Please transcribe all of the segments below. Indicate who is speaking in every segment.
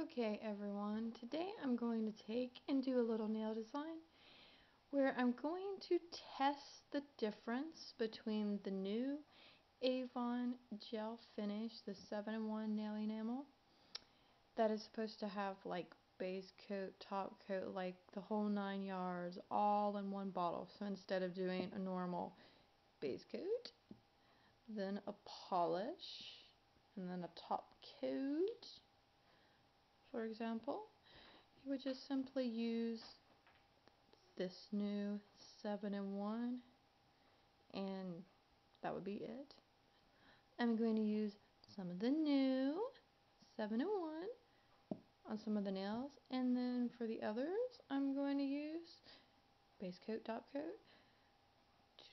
Speaker 1: Okay everyone, today I'm going to take and do a little nail design where I'm going to test the difference between the new Avon gel finish, the 7-in-1 nail enamel that is supposed to have like base coat, top coat, like the whole 9 yards all in one bottle. So instead of doing a normal base coat, then a polish, and then a top coat, for example, you would just simply use this new 7-in-1 and that would be it. I'm going to use some of the new 7-in-1 on some of the nails, and then for the others I'm going to use base coat, top coat,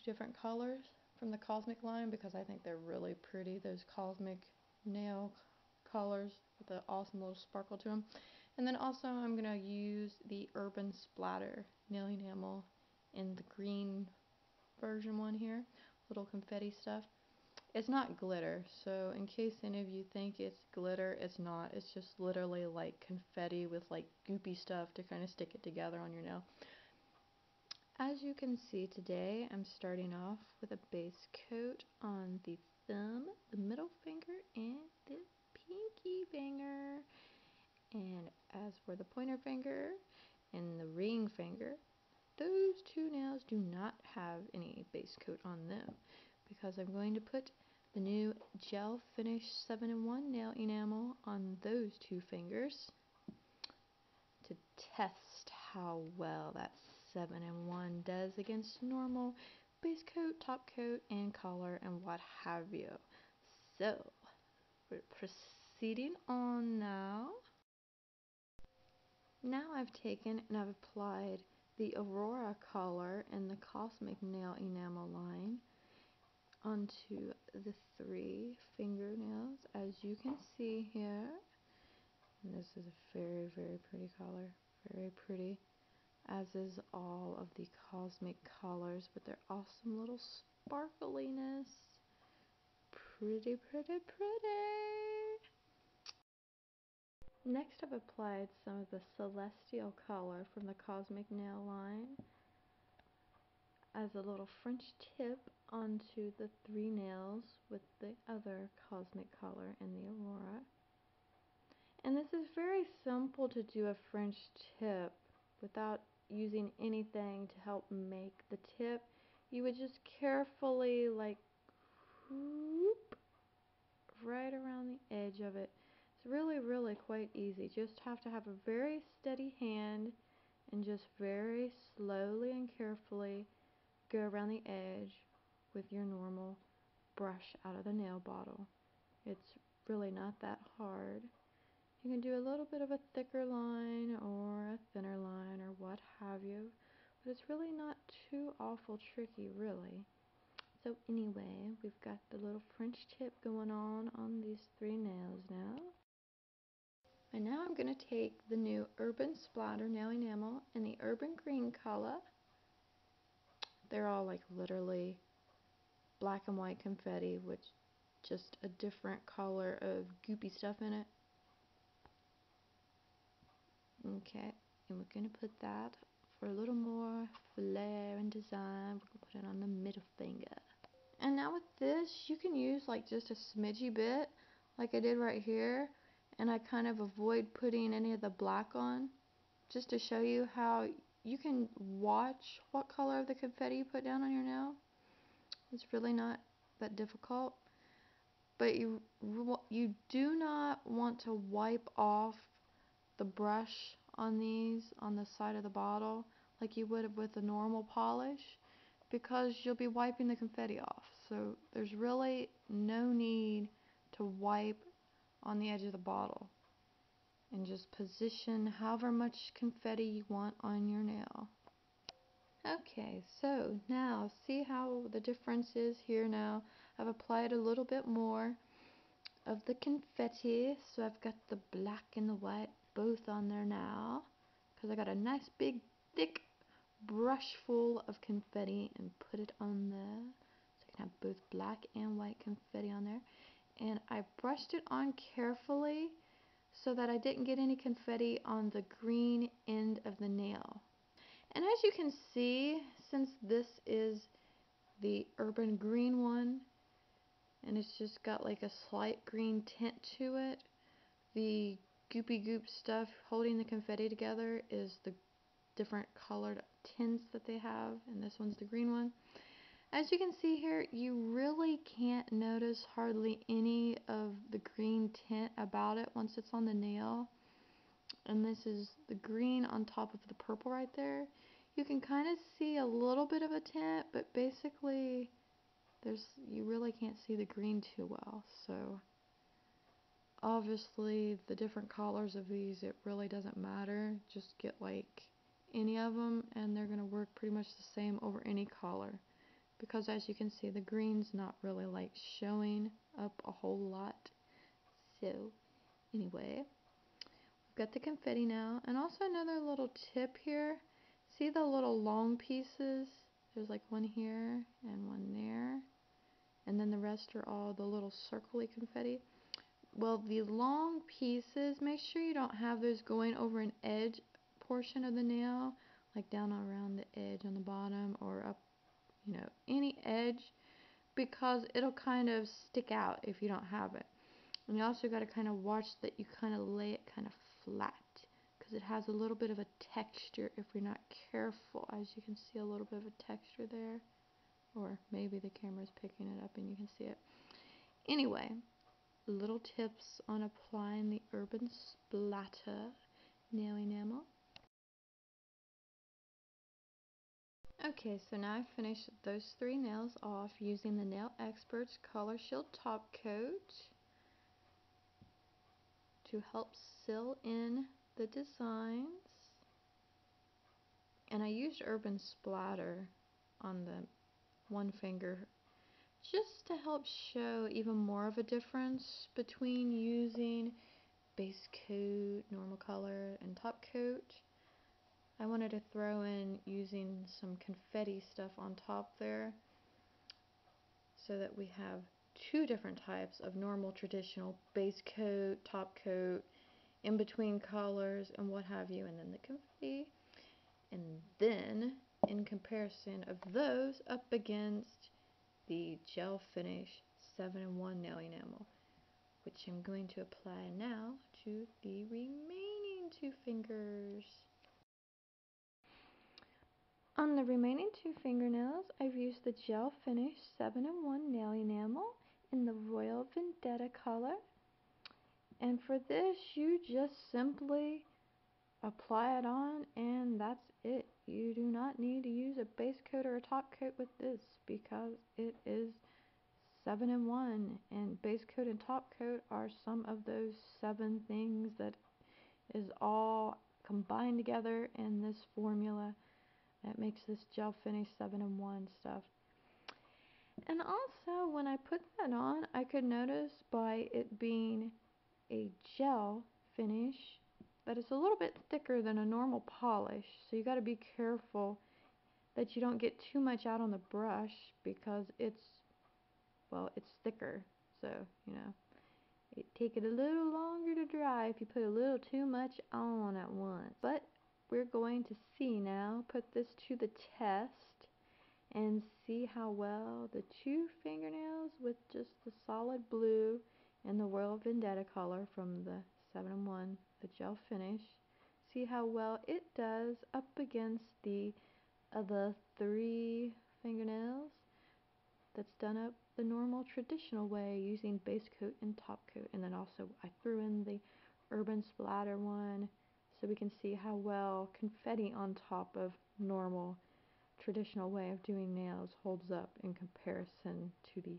Speaker 1: 2 different colors from the Cosmic line because I think they're really pretty, those Cosmic nail colors with the awesome little sparkle to them. And then also I'm going to use the Urban Splatter nail enamel in the green version one here, little confetti stuff. It's not glitter, so in case any of you think it's glitter, it's not. It's just literally like confetti with like goopy stuff to kind of stick it together on your nail. As you can see today, I'm starting off with a base coat on the thumb, the middle finger, and the pinky finger. And as for the pointer finger and the ring finger, those 2 nails do not have any base coat on them because I'm going to put the new gel finish 7-in-1 nail enamel on those 2 fingers to test how well that 7-in-1 does against normal base coat, top coat, and color, and what have you. So we're proceeding on now. Now I've taken and I've applied the Aurora color in the Cosmic nail enamel line onto the 3 fingernails, as you can see here. And this is a very, very pretty color, very pretty, as is all of the Cosmic colors with their awesome little sparkliness. Pretty, pretty, pretty. Next I've applied some of the Celestial color from the Cosmic nail line as a little French tip onto the 3 nails with the other Cosmic color in the Aurora. And this is very simple to do a French tip without using anything to help make the tip. You would just carefully like whoop right around the edge of it. It's really quite easy. Just have to have a very steady hand and just very slowly and carefully go around the edge with your normal brush out of the nail bottle. It's really not that hard. You can do a little bit of a thicker line or a thinner line or what have you, but it's really not too awful tricky, really. So anyway, we've got the little French tip going on these 3 nails now. And now I'm going to take the new Urban Splatter nail enamel in the Urban Green color. They're all like literally black and white confetti with just a different color of goopy stuff in it. Okay, and we're going to put that for a little more flair and design. We're going to put it on the middle finger. And now with this, you can use like just a smidgy bit, like I did right here. And I kind of avoid putting any of the black on, just to show you how you can watch what color of the confetti you put down on your nail. It's really not that difficult. But you do not want to wipe off the brush on these on the side of the bottle like you would with a normal polish, because you'll be wiping the confetti off. So there's really no need to wipe on the edge of the bottle, and just position however much confetti you want on your nail. Okay, so now see how the difference is here now. I've applied a little bit more of the confetti, so I've got the black and the white both on there now, because I got a nice big thick brush full of confetti and put it on there, so I can have both black and white confetti on there. And I brushed it on carefully so that I didn't get any confetti on the green end of the nail. And as you can see, since this is the urban green one, and it's just got like a slight green tint to it, the goopy goop stuff holding the confetti together is the different colored tints that they have, and this one's the green one. As you can see here, you really can't notice hardly any of the green tint about it once it's on the nail. And this is the green on top of the purple right there. You can kind of see a little bit of a tint, but basically you really can't see the green too well. So obviously the different colors of these, it really doesn't matter. Just get like any of them and they're going to work pretty much the same over any color. Because as you can see, the green's not really like showing up a whole lot. So anyway, we've got the confetti now. And also another little tip here. See the little long pieces? There's like one here and one there. And then the rest are all the little circly confetti. Well, the long pieces, make sure you don't have those going over an edge portion of the nail, like down around the edge on the bottom or up, any edge, because it'll kind of stick out if you don't have it. And you also got to kind of watch that you kind of lay it kind of flat, because it has a little bit of a texture if you're not careful. As you can see, a little bit of a texture there, or maybe the camera's picking it up and you can see it. Anyway, little tips on applying the Urban Splatter nail enamel. Okay, so now I've finished those 3 nails off using the Nail Expert's Color Shield Top Coat to help seal in the designs. And I used Urban Splatter on the one finger just to help show even more of a difference between using base coat, normal color, and top coat. I wanted to throw in using some confetti stuff on top there so that we have 2 different types of normal traditional base coat, top coat, in between colors, and what have you, and then the confetti. And then in comparison of those up against the gel finish 7-in-1 nail enamel, which I'm going to apply now to the remaining 2 fingers. On the remaining 2 fingernails, I've used the gel finish 7-in-1 nail enamel in the Royal Vendetta color. And for this, you just simply apply it on and that's it. You do not need to use a base coat or a top coat with this because it is 7-in-1, and base coat and top coat are some of those 7 things that is all combined together in this formula that makes this gel finish 7-in-1 stuff. And also when I put that on, I could notice by it being a gel finish that it's a little bit thicker than a normal polish, so you got to be careful that you don't get too much out on the brush because it's thicker, so it take it a little longer to dry if you put a little too much on at once. But we're going to see now, put this to the test and see how well the 2 fingernails with just the solid blue and the Royal Vendetta color from the 7-in-1, the gel finish, see how well it does up against the other 3 fingernails that's done up the normal traditional way using base coat and top coat. And then also I threw in the Urban Splatter one so we can see how well confetti on top of normal traditional way of doing nails holds up in comparison to the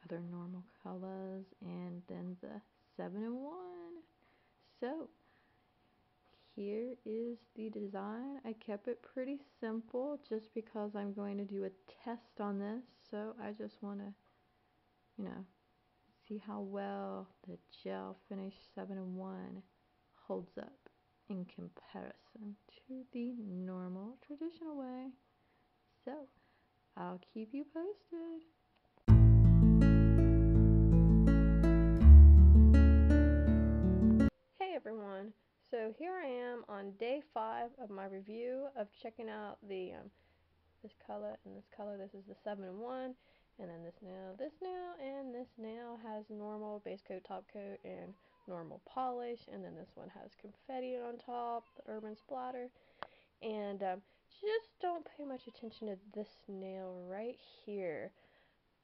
Speaker 1: other normal colors, and then the 7-in-1. So here is the design. I kept it pretty simple just because I'm going to do a test on this, so I just want to see how well the gel finish 7-in-1 holds up in comparison to the normal traditional way. So I'll keep you posted.
Speaker 2: 5 of my review of checking out the this color and this color. This is the 7-in-1, and then this nail, and this nail has normal base coat, top coat, and normal polish, and then this one has confetti on top, the urban splatter. And just don't pay much attention to this nail right here.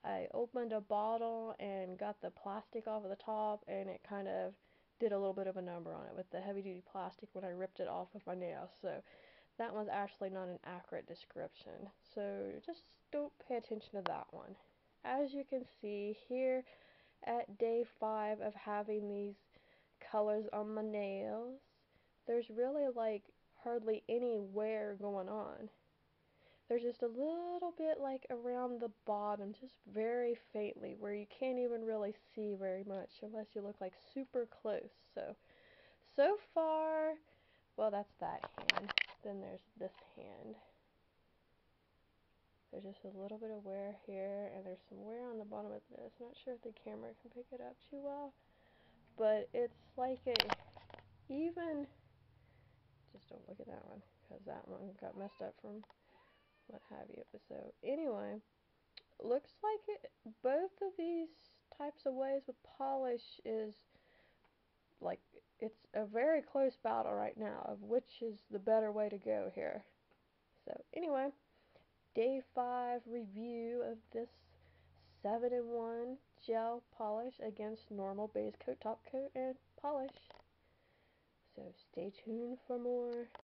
Speaker 2: I opened a bottle and got the plastic off of the top, and it kind of did a little bit of a number on it with the heavy duty plastic when I ripped it off with my nail. So that one's actually not an accurate description. So just don't pay attention to that one. As you can see here at day 5 of having these colors on my nails, there's really like hardly any wear going on. There's just a little bit like around the bottom, just very faintly, where you can't even really see very much unless you look like super close. So far, well, that's that hand. Then there's this hand. There's just a little bit of wear here, and there's some wear on the bottom of this. Not sure if the camera can pick it up too well, but it's like a even, just don't look at that one, because that one got messed up from what have you. So anyway, looks like both of these types of ways with polish is like, it's a very close battle right now of which is the better way to go here. So anyway, day 5 review of this 7-in-1 gel polish against normal base coat, top coat, and polish. So stay tuned for more.